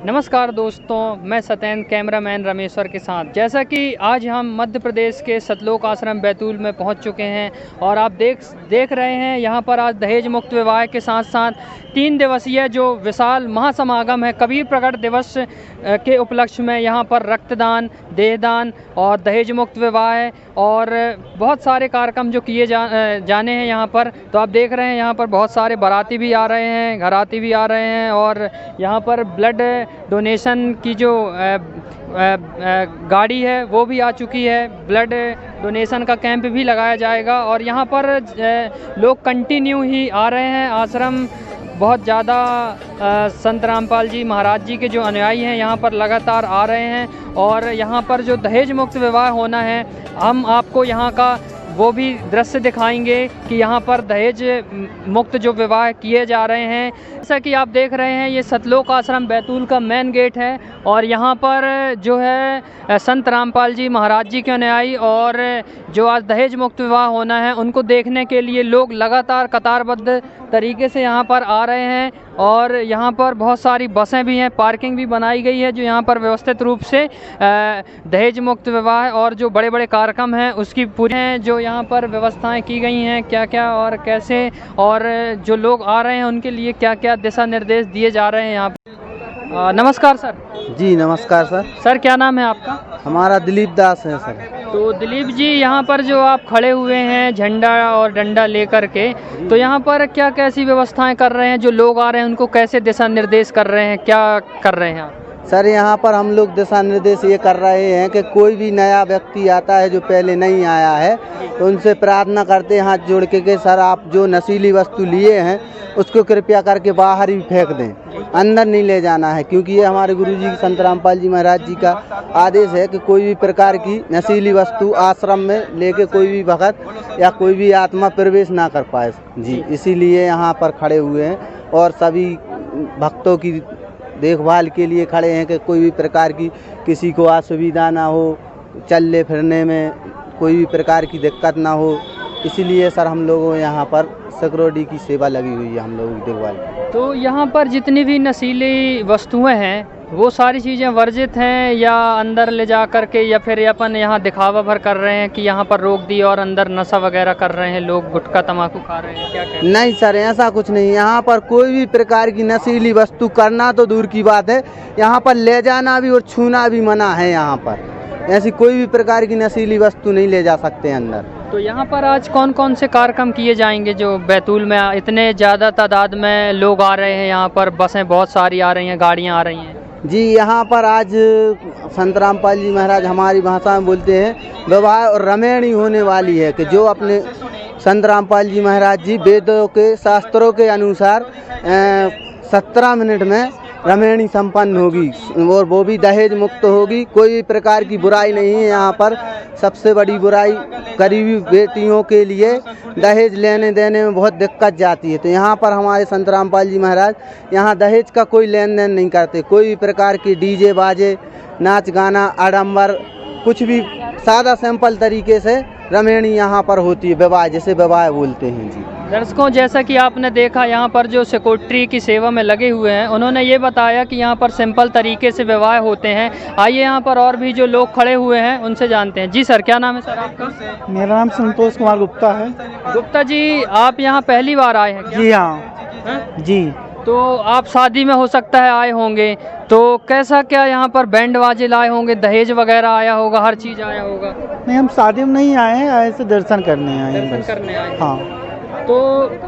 नमस्कार दोस्तों, मैं सत्येंद्र कैमरामैन रमेश्वर के साथ। जैसा कि आज हम मध्य प्रदेश के सतलोक आश्रम बैतूल में पहुंच चुके हैं और आप देख रहे हैं यहाँ पर आज दहेज मुक्त विवाह के साथ साथ 3 दिवसीय जो विशाल महासमागम है कबीर प्रकट दिवस के उपलक्ष्य में यहाँ पर रक्तदान, देहदान और दहेज मुक्त विवाह है और बहुत सारे कार्यक्रम जो किए जाने हैं यहाँ पर। तो आप देख रहे हैं यहाँ पर बहुत सारे बाराती भी आ रहे हैं, घराती भी आ रहे हैं और यहाँ पर ब्लड डोनेशन की जो गाड़ी है वो भी आ चुकी है। ब्लड डोनेशन का कैंप भी लगाया जाएगा और यहाँ पर लोग कंटिन्यू ही आ रहे हैं। आश्रम बहुत ज़्यादा संत रामपाल जी महाराज जी के जो अनुयायी हैं यहाँ पर लगातार आ रहे हैं और यहाँ पर जो दहेज मुक्त विवाह होना है हम आपको यहाँ का वो भी दृश्य दिखाएंगे कि यहाँ पर दहेज मुक्त जो विवाह किए जा रहे हैं। जैसा कि आप देख रहे हैं ये सतलोक आश्रम बैतूल का मेन गेट है और यहाँ पर जो है संत रामपाल जी महाराज जी के अनुयायी और जो आज दहेज मुक्त विवाह होना है उनको देखने के लिए लोग लगातार कतारबद्ध तरीके से यहाँ पर आ रहे हैं और यहाँ पर बहुत सारी बसें भी हैं, पार्किंग भी बनाई गई है जो यहाँ पर व्यवस्थित रूप से दहेज मुक्त विवाह और जो बड़े बड़े कार्यक्रम हैं उसकी पूरी हैं जो यहाँ पर व्यवस्थाएं की गई हैं क्या क्या और कैसे और जो लोग आ रहे हैं उनके लिए क्या क्या दिशा निर्देश दिए जा रहे हैं यहाँ पर। नमस्कार सर। जी नमस्कार सर। सर क्या नाम है आपका? हमारा दिलीप दास है सर। तो दिलीप जी यहाँ पर जो आप खड़े हुए हैं झंडा और डंडा लेकर के, तो यहाँ पर क्या कैसी व्यवस्थाएं कर रहे हैं? जो लोग आ रहे हैं उनको कैसे दिशा निर्देश कर रहे हैं, क्या कर रहे हैं आप? सर यहाँ पर हम लोग दिशा निर्देश ये कर रहे हैं कि कोई भी नया व्यक्ति आता है जो पहले नहीं आया है तो उनसे प्रार्थना करते हैं हाथ जोड़ के सर आप जो नशीली वस्तु लिए हैं उसको कृपया करके बाहर ही फेंक दें, अंदर नहीं ले जाना है, क्योंकि ये हमारे गुरुजी संत रामपाल जी महाराज जी का आदेश है कि कोई भी प्रकार की नशीली वस्तु आश्रम में लेके कोई भी भगत या कोई भी आत्मा प्रवेश ना कर पाए जी। इसीलिए यहाँ पर खड़े हुए हैं और सभी भक्तों की देखभाल के लिए खड़े हैं कि कोई भी प्रकार की किसी को असुविधा ना हो, चलने फिरने में कोई भी प्रकार की दिक्कत ना हो। इसीलिए सर हम लोगों यहाँ पर सिक्योरिटी की सेवा लगी हुई है हम लोगों की देखभाल। तो यहाँ पर जितनी भी नशीली वस्तुएं हैं वो सारी चीज़ें वर्जित हैं या अंदर ले जा कर के या फिर अपन यहाँ दिखावा भर कर रहे हैं कि यहाँ पर रोक दी और अंदर नशा वगैरह कर रहे हैं, लोग गुटखा तम्बाकू खा रहे हैं, क्या कहते हैं? नहीं सर ऐसा कुछ नहीं, यहाँ पर कोई भी प्रकार की नशीली वस्तु करना तो दूर की बात है, यहाँ पर ले जाना भी और छूना भी मना है। यहाँ पर ऐसी कोई भी प्रकार की नशीली वस्तु नहीं ले जा सकते अंदर। तो यहाँ पर आज कौन कौन से कार्यक्रम किए जाएंगे जो बैतूल में इतने ज़्यादा तादाद में लोग आ रहे हैं? यहाँ पर बसें बहुत सारी आ रही हैं, गाड़ियाँ आ रही हैं जी। यहाँ पर आज संत रामपाल जी महाराज हमारी भाषा में बोलते हैं विवाह और रमेणी होने वाली है कि जो अपने संत रामपाल जी महाराज जी वेदों के शास्त्रों के अनुसार 17 मिनट में रमेणी संपन्न होगी और वो भी दहेज मुक्त होगी। कोई भी प्रकार की बुराई नहीं है यहाँ पर। सबसे बड़ी बुराई गरीबी बेटियों के लिए दहेज लेने देने में बहुत दिक्कत जाती है, तो यहाँ पर हमारे संत रामपाल जी महाराज यहाँ दहेज का कोई लेन देन नहीं करते। कोई भी प्रकार की डीजे बाजे, नाच गाना, आडम्बर कुछ भी सादा सिंपल तरीके से रमेणी यहाँ पर होती है, विवाह जिसे विवाह बोलते हैं जी। दर्शकों जैसा कि आपने देखा यहाँ पर जो सिक्योरिटी की सेवा में लगे हुए हैं उन्होंने ये बताया कि यहाँ पर सिंपल तरीके से विवाह होते हैं। आइए यहाँ पर और भी जो लोग खड़े हुए हैं उनसे जानते हैं। जी सर क्या नाम है सर आपका? मेरा नाम संतोष कुमार गुप्ता है। गुप्ता जी आप यहाँ पहली बार आए हैं क्या? जी हाँ जी। तो आप शादी में हो सकता है आए होंगे, तो कैसा क्या यहाँ पर बैंड बाजे लाए होंगे, दहेज वगैरह आया होगा, हर चीज़ आया होगा? नहीं हम शादी में नहीं आए हैं, ऐसे दर्शन करने आए हैं। दर्शन करने आए हैं। हाँ। तो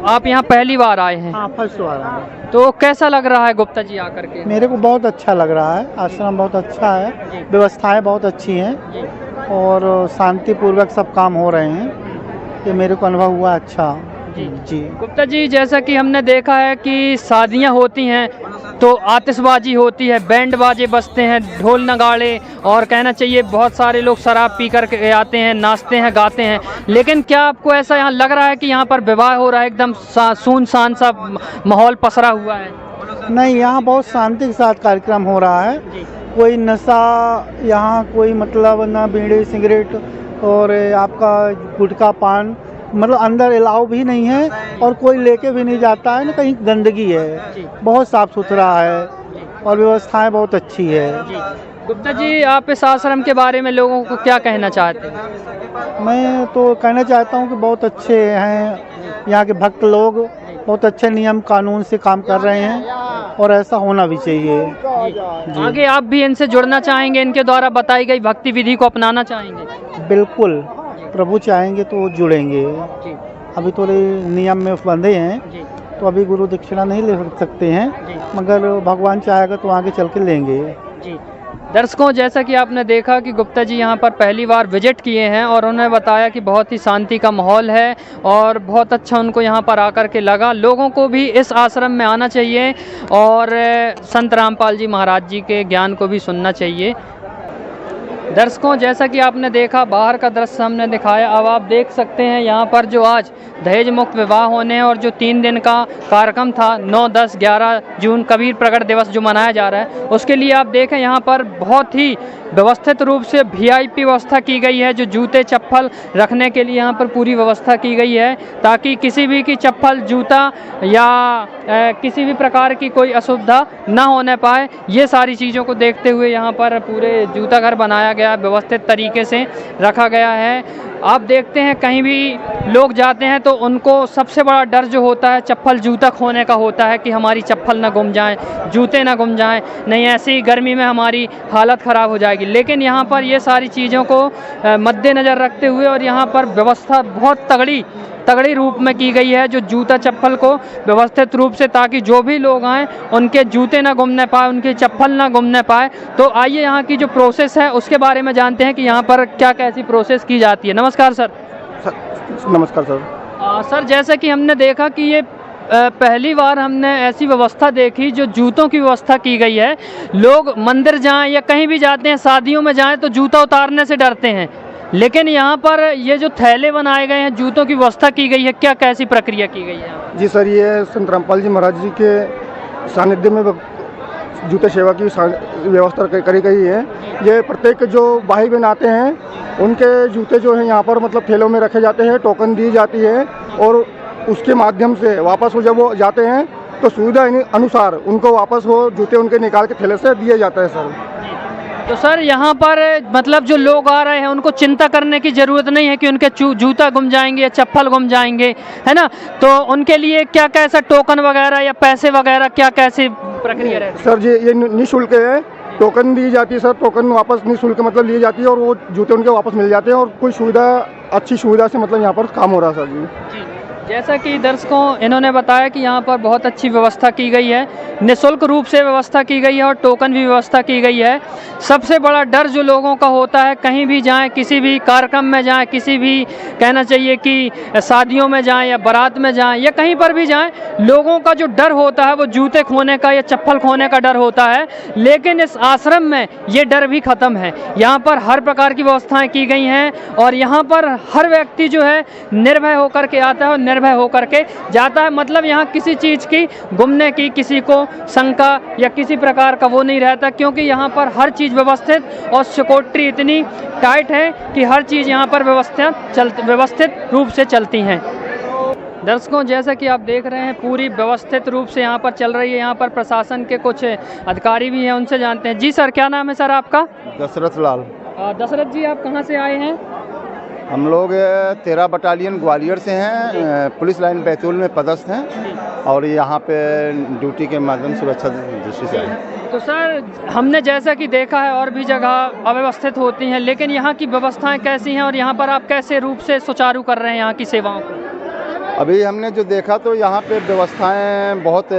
आप यहाँ पहली बार आए हैं? हाँ फर्स्ट बार आए। तो कैसा लग रहा है गुप्ता जी आकर के? मेरे को बहुत अच्छा लग रहा है, आश्रम बहुत अच्छा है, व्यवस्थाएं बहुत अच्छी हैं और शांतिपूर्वक सब काम हो रहे हैं, ये मेरे को अनुभव हुआ अच्छा जी। गुप्ता जी जैसा कि हमने देखा है कि शादियां होती हैं तो आतिशबाजी होती है, बैंड बाजे बजते हैं, ढोल नगाड़े और कहना चाहिए बहुत सारे लोग शराब पी कर के आते हैं, नाचते हैं, गाते हैं। लेकिन क्या आपको ऐसा यहाँ लग रहा है कि यहाँ पर विवाह हो रहा है, एकदम सुनसान सा माहौल पसरा हुआ है? नहीं, यहाँ बहुत शांति के साथ कार्यक्रम हो रहा है। कोई नशा यहाँ कोई मतलब ना बीड़ी सिगरेट और आपका गुटखा पान मतलब अंदर अलाउ भी नहीं है और कोई लेके भी नहीं जाता है, ना कहीं गंदगी है, बहुत साफ़ सुथरा है और व्यवस्थाएं बहुत अच्छी है। जी गुप्ता जी, आप इस आश्रम के बारे में लोगों को क्या कहना चाहते हैं? मैं तो कहना चाहता हूँ कि बहुत अच्छे हैं यहाँ के भक्त लोग, बहुत अच्छे नियम कानून से काम कर रहे हैं और ऐसा होना भी चाहिए। आगे आप भी इनसे जुड़ना चाहेंगे, इनके द्वारा बताई गई भक्ति विधि को अपनाना चाहेंगे? बिल्कुल, प्रभु चाहेंगे तो जुड़ेंगे। अभी थोड़े नियम में बंधे हैं तो अभी गुरु दक्षिणा नहीं ले सकते हैं, मगर भगवान चाहेगा तो आगे चल के लेंगे। जी दर्शकों, जैसा कि आपने देखा कि गुप्ता जी यहाँ पर पहली बार विजिट किए हैं और उन्होंने बताया कि बहुत ही शांति का माहौल है और बहुत अच्छा उनको यहाँ पर आकर के लगा। लोगों को भी इस आश्रम में आना चाहिए और संत रामपाल जी महाराज जी के ज्ञान को भी सुनना चाहिए। दर्शकों, जैसा कि आपने देखा बाहर का दृश्य हमने दिखाया, अब आप देख सकते हैं यहाँ पर जो आज दहेज मुक्त विवाह होने हैं और जो 3 दिन का कार्यक्रम था 9, 10, 11 जून कबीर प्रकट दिवस जो मनाया जा रहा है, उसके लिए आप देखें यहाँ पर बहुत ही व्यवस्थित रूप से VIP व्यवस्था की गई है। जो जूते चप्पल रखने के लिए यहाँ पर पूरी व्यवस्था की गई है ताकि किसी भी की चप्पल जूता या किसी भी प्रकार की कोई असुविधा ना होने पाए। ये सारी चीज़ों को देखते हुए यहाँ पर पूरे जूता घर बनाया गया, व्यवस्थित तरीके से रखा गया है। आप देखते हैं कहीं भी लोग जाते हैं तो उनको सबसे बड़ा डर जो होता है चप्पल जूता खोने का होता है कि हमारी चप्पल ना गुम जाए, जूते ना गुम जाएं, नहीं ऐसे ही गर्मी में हमारी हालत ख़राब हो जाएगी। लेकिन यहाँ पर ये सारी चीज़ों को मद्देनज़र रखते हुए और यहाँ पर व्यवस्था बहुत तगड़ी रूप में की गई है, जो जूता चप्पल को व्यवस्थित रूप से, ताकि जो भी लोग आएँ उनके जूते ना गुमने पाए, उनकी चप्पल ना गुमने पाए। तो आइए यहाँ की जो प्रोसेस है उसके बारे में जानते हैं कि यहाँ पर क्या कैसी प्रोसेस की जाती है। नमस्कार सर। नमस्कार सर। सर, जैसा कि हमने देखा कि ये पहली बार हमने ऐसी व्यवस्था देखी जो जूतों की व्यवस्था की गई है। लोग मंदिर जाएं या कहीं भी जाते हैं, शादियों में जाएं तो जूता उतारने से डरते हैं, लेकिन यहाँ पर ये जो थैले बनाए गए हैं, जूतों की व्यवस्था की गई है, क्या कैसी प्रक्रिया की गई है? जी सर, ये संत रामपाल जी महाराज जी के सानिध्य में जूते सेवा की व्यवस्था करी गई है। ये प्रत्येक जो भाई बहन आते हैं उनके जूते जो हैं यहाँ पर मतलब थैलों में रखे जाते हैं, टोकन दी जाती है और उसके माध्यम से वापस वो जब वो जाते हैं तो सुविधा अनुसार उनको वापस वो जूते उनके निकाल के थैले से दिए जाता है सर। तो सर यहाँ पर मतलब जो लोग आ रहे हैं उनको चिंता करने की ज़रूरत नहीं है कि उनके जूता गुम जाएंगे या चप्पल गुम जाएंगे, है ना? तो उनके लिए क्या कैसा टोकन वगैरह या पैसे वगैरह क्या कैसी प्रक्रिया रहती है? सर जी, ये निःशुल्क है, टोकन दी जाती है सर, टोकन वापस निःशुल्क मतलब ली जाती है और वो जूते उनके वापस मिल जाते हैं और कोई सुविधा, अच्छी सुविधा से मतलब यहाँ पर काम हो रहा है सर जी। जैसा कि दर्शकों इन्होंने बताया कि यहाँ पर बहुत अच्छी व्यवस्था की गई है, निःशुल्क रूप से व्यवस्था की गई है और टोकन भी व्यवस्था की गई है। सबसे बड़ा डर जो लोगों का होता है, कहीं भी जाएं, किसी भी कार्यक्रम में जाएं, किसी भी कहना चाहिए कि शादियों में जाएं या बारात में जाएं या कहीं पर भी जाएं, लोगों का जो डर होता है वो जूते खोने का या चप्पल खोने का डर होता है। लेकिन इस आश्रम में ये डर भी ख़त्म है। यहाँ पर हर प्रकार की व्यवस्थाएँ की गई हैं और यहाँ पर हर व्यक्ति जो है निर्भय होकर के आता है और निर्भय होकर के जाता है। मतलब यहाँ किसी चीज़ की गुमने की किसी को शंका या किसी प्रकार का वो नहीं रहता, क्योंकि यहाँ पर हर चीज़ व्यवस्थित और सिक्योरिटी इतनी टाइट है कि हर चीज़ यहाँ पर व्यवस्थित रूप से चलती हैं। दर्शकों, जैसा कि आप देख रहे हैं पूरी व्यवस्थित रूप से यहाँ पर चल रही है। यहाँ पर प्रशासन के कुछ अधिकारी भी हैं, उनसे जानते हैं। जी सर, क्या नाम है सर आपका? दशरथ लाल। दशरथ जी, आप कहाँ से आए हैं? हम लोग 13 बटालियन ग्वालियर से हैं, पुलिस लाइन बैतूल में पदस्थ हैं और यहाँ पे ड्यूटी के माध्यम से सुरक्षा दृष्टि से आए। तो सर, हमने जैसा कि देखा है और भी जगह अव्यवस्थित होती हैं, लेकिन यहाँ की व्यवस्थाएं कैसी हैं और यहाँ पर आप कैसे रूप से सुचारू कर रहे हैं यहाँ की सेवाओं को? अभी हमने जो देखा तो यहाँ पे व्यवस्थाएं बहुत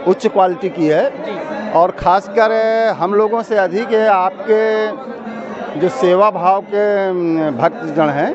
उच्च क्वालिटी की है और ख़ासकर हम लोगों से अधिक है आपके जो सेवा भाव के भक्तजन हैं,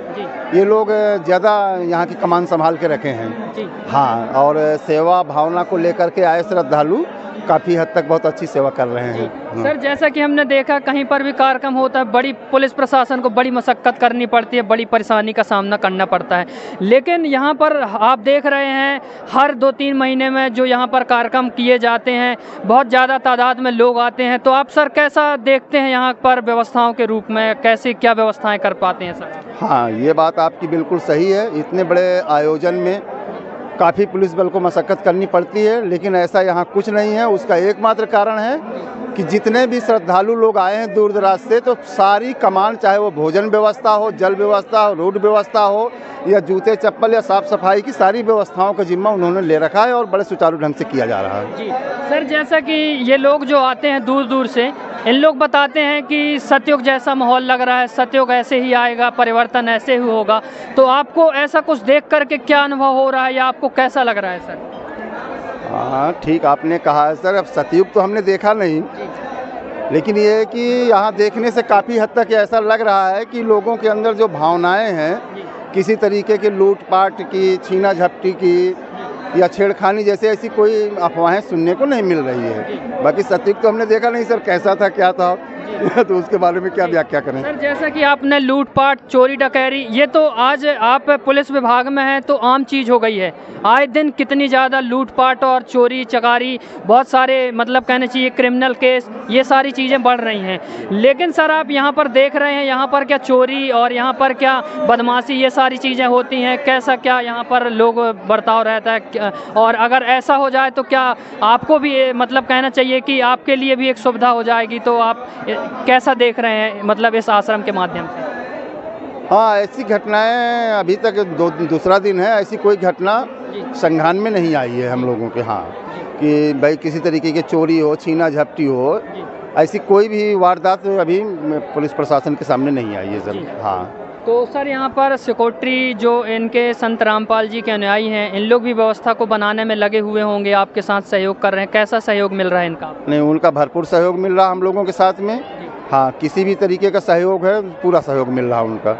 ये लोग ज़्यादा यहाँ की कमान संभाल के रखे हैं। हाँ, और सेवा भावना को लेकर के आए श्रद्धालु काफ़ी हद तक बहुत अच्छी सेवा कर रहे हैं। सर, जैसा कि हमने देखा कहीं पर भी कार्यक्रम होता है, बड़ी पुलिस प्रशासन को बड़ी मशक्कत करनी पड़ती है, बड़ी परेशानी का सामना करना पड़ता है, लेकिन यहाँ पर आप देख रहे हैं हर 2-3 महीने में जो यहाँ पर कार्यक्रम किए जाते हैं, बहुत ज़्यादा तादाद में लोग आते हैं। तो आप सर कैसा देखते हैं यहाँ पर व्यवस्थाओं के रूप में, कैसे क्या व्यवस्थाएँ कर पाते हैं सर? हाँ, ये बात आपकी बिल्कुल सही है। इतने बड़े आयोजन में काफ़ी पुलिस बल को मशक्क़त करनी पड़ती है, लेकिन ऐसा यहाँ कुछ नहीं है। उसका एकमात्र कारण है कि जितने भी श्रद्धालु लोग आए हैं दूर दराज से, तो सारी कमान, चाहे वो भोजन व्यवस्था हो, जल व्यवस्था हो, रोड व्यवस्था हो, या जूते चप्पल या साफ़ सफाई की सारी व्यवस्थाओं का जिम्मा उन्होंने ले रखा है और बड़े सुचारू ढंग से किया जा रहा है। जी सर, जैसा कि ये लोग जो आते हैं दूर दूर से, इन लोग बताते हैं कि सतयुग जैसा माहौल लग रहा है, सतयुग ऐसे ही आएगा, परिवर्तन ऐसे ही होगा। तो आपको ऐसा कुछ देख करके क्या अनुभव हो रहा है या आपको कैसा लग रहा है सर? हाँ, ठीक आपने कहा है सर। अब सतयुग तो हमने देखा नहीं, लेकिन ये है कि यहाँ देखने से काफ़ी हद तक ऐसा लग रहा है कि लोगों के अंदर जो भावनाएं हैं, किसी तरीके के लूटपाट की, छीना झपटी की या छेड़खानी जैसे ऐसी कोई अफवाहें सुनने को नहीं मिल रही है। बाकी सतयुग तो हमने देखा नहीं सर, कैसा था क्या था तो उसके बारे में क्या व्याख्या करें। सर, जैसा कि आपने लूटपाट, चोरी डकैती, ये तो आज आप पुलिस विभाग में हैं तो आम चीज़ हो गई है। आए दिन कितनी ज़्यादा लूटपाट और चोरी चकारी, बहुत सारे मतलब कहना चाहिए क्रिमिनल केस, ये सारी चीज़ें बढ़ रही हैं। लेकिन सर आप यहाँ पर देख रहे हैं, यहाँ पर क्या चोरी और यहाँ पर क्या बदमाशी, ये सारी चीज़ें होती हैं? कैसा क्या यहाँ पर लोग बर्ताव रहता है? और अगर ऐसा हो जाए तो क्या आपको भी मतलब कहना चाहिए कि आपके लिए भी एक सुविधा हो जाएगी? तो आप कैसा देख रहे हैं मतलब इस आश्रम के माध्यम से? हाँ, ऐसी घटनाएं अभी तक दूसरा दिन है, ऐसी कोई घटना संज्ञान में नहीं आई है हम लोगों के। हाँ, कि भाई किसी तरीके की चोरी हो, छीना झपटी हो, ऐसी कोई भी वारदात अभी पुलिस प्रशासन के सामने नहीं आई है सर। हाँ, तो सर यहाँ पर सिक्योरिटी जो इनके संत रामपाल जी के अनुयायी हैं, इन लोग भी व्यवस्था को बनाने में लगे हुए होंगे, आपके साथ सहयोग कर रहे हैं। कैसा सहयोग मिल रहा है इनका? नहीं, उनका भरपूर सहयोग मिल रहा हम लोगों के साथ में। हाँ, किसी भी तरीके का सहयोग है, पूरा सहयोग मिल रहा उनका।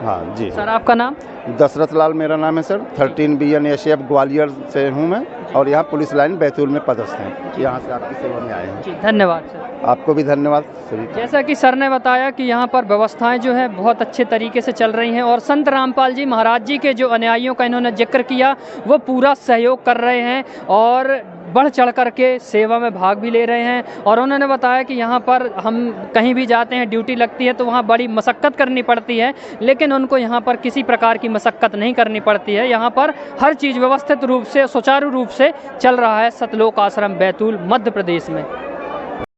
हाँ जी सर, आपका नाम? दशरथ लाल मेरा नाम है सर। 13 BNSF ग्वालियर से हूँ मैं, और यहाँ पुलिस लाइन बैतूल में पदस्थ हैं। यहाँ से आपकी सेवा में आए हैं। जी, धन्यवाद सर। आपको भी धन्यवाद सभी। जैसा कि सर ने बताया कि यहाँ पर व्यवस्थाएं जो है बहुत अच्छे तरीके से चल रही हैं, और संत रामपाल जी महाराज जी के जो अनुयायियों का इन्होंने जिक्र किया, वो पूरा सहयोग कर रहे हैं और बढ़ चढ़ करके सेवा में भाग भी ले रहे हैं। और उन्होंने बताया कि यहाँ पर हम कहीं भी जाते हैं, ड्यूटी लगती है तो वहाँ बड़ी मशक्क़त करनी पड़ती है, लेकिन उनको यहाँ पर किसी प्रकार की मशक्क़त नहीं करनी पड़ती है। यहाँ पर हर चीज़ व्यवस्थित रूप से, सुचारू रूप से चल रहा है सतलोक आश्रम बैतूल, मध्य प्रदेश में।